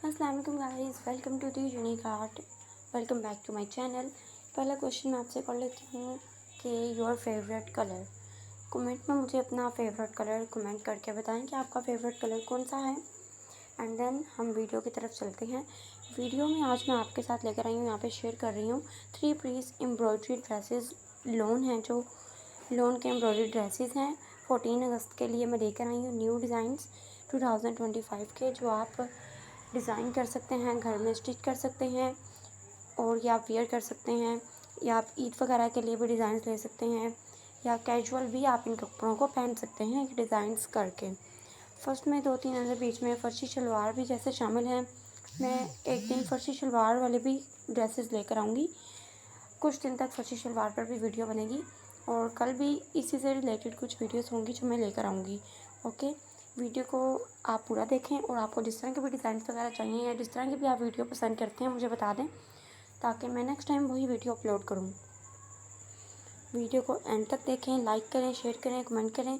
अस्सलाम वालेकुम guys, welcome to the unique art. Welcome back to my channel. पहला question मैं आपसे कर लेती हूँ कि योर फेवरेट कलर। कमेंट में मुझे अपना फेवरेट कलर कमेंट करके बताएं कि आपका फेवरेट कलर कौन सा है। एंड देन हम वीडियो की तरफ चलते हैं। वीडियो में आज मैं आपके साथ लेकर आई हूँ, यहाँ पे शेयर कर रही हूँ 3 पीस एम्ब्रॉयडरी ड्रेसेस। लोन हैं जो लोन के एम्ब्रॉयडरी ड्रेसेस हैं। 14 अगस्त के लिए मैं लेकर आई हूँ न्यू डिज़ाइंस 2025 के, जो आप डिज़ाइन कर सकते हैं, घर में स्टिच कर सकते हैं और या आप वियर कर सकते हैं, या आप ईद वगैरह के लिए भी डिज़ाइंस ले सकते हैं, या कैजुअल भी आप इन कपड़ों को पहन सकते हैं डिज़ाइंस करके। फर्स्ट में 2-3 अंदर बीच में फर्शी शलवार भी जैसे शामिल हैं। मैं एक दिन फर्शी शलवार वाले भी ड्रेसेस लेकर आऊँगी। कुछ दिन तक फर्शी शलवार पर भी वीडियो बनेगी और कल भी इसी से रिलेटेड कुछ वीडियोस होंगी जो मैं लेकर आऊँगी। ओके, वीडियो को आप पूरा देखें और आपको जिस तरह के भी डिज़ाइन वगैरह चाहिए या जिस तरह की भी आप वीडियो पसंद करते हैं मुझे बता दें, ताकि मैं नेक्स्ट टाइम वही वीडियो अपलोड करूँ। वीडियो को एंड तक देखें, लाइक करें, शेयर करें, कमेंट करें।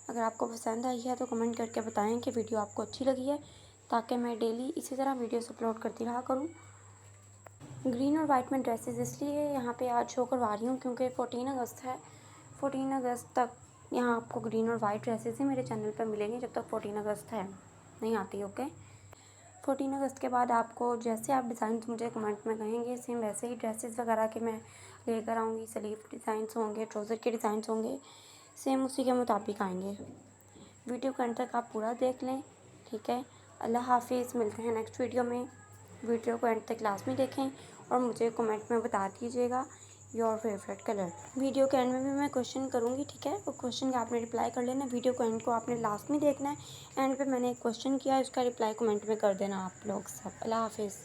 अगर आपको पसंद आई है तो कमेंट करके बताएं कि वीडियो आपको अच्छी लगी है, ताकि मैं डेली इसी तरह वीडियोस अपलोड करती रहा करूँ। ग्रीन और वाइट में ड्रेसेस इसलिए यहाँ पे आज शो करवा रही हूँ क्योंकि 14 अगस्त है। 14 अगस्त तक यहाँ आपको ग्रीन और वाइट ड्रेसेस ही मेरे चैनल पर मिलेंगे, जब तक 14 अगस्त है नहीं आती। ओके, 14 अगस्त के बाद आपको जैसे आप डिज़ाइन मुझे कमेंट में कहेंगे सेम वैसे ही ड्रेसेस वगैरह के मैं लेकर आऊँगी। स्लीव डिज़ाइंस होंगे, ट्राउज़र के डिज़ाइंस होंगे, सेम उसी के मुताबिक आएंगे। वीडियो को अंत तक आप पूरा देख लें, ठीक है। अल्लाह हाफिज़, मिलते हैं नेक्स्ट वीडियो में। वीडियो को एंड तक क्लास में देखें और मुझे कमेंट में बता दीजिएगा योर फेवरेट कलर। वीडियो के एंड में भी मैं क्वेश्चन करूँगी, ठीक है। और क्वेश्चन का आपने रिप्लाई कर लेना। वीडियो को एंड को आपने लास्ट में देखना है। एंड पे मैंने एक क्वेश्चन किया है, उसका रिप्लाई कमेंट में कर देना आप लोग सब। अल्लाह हाफिज़।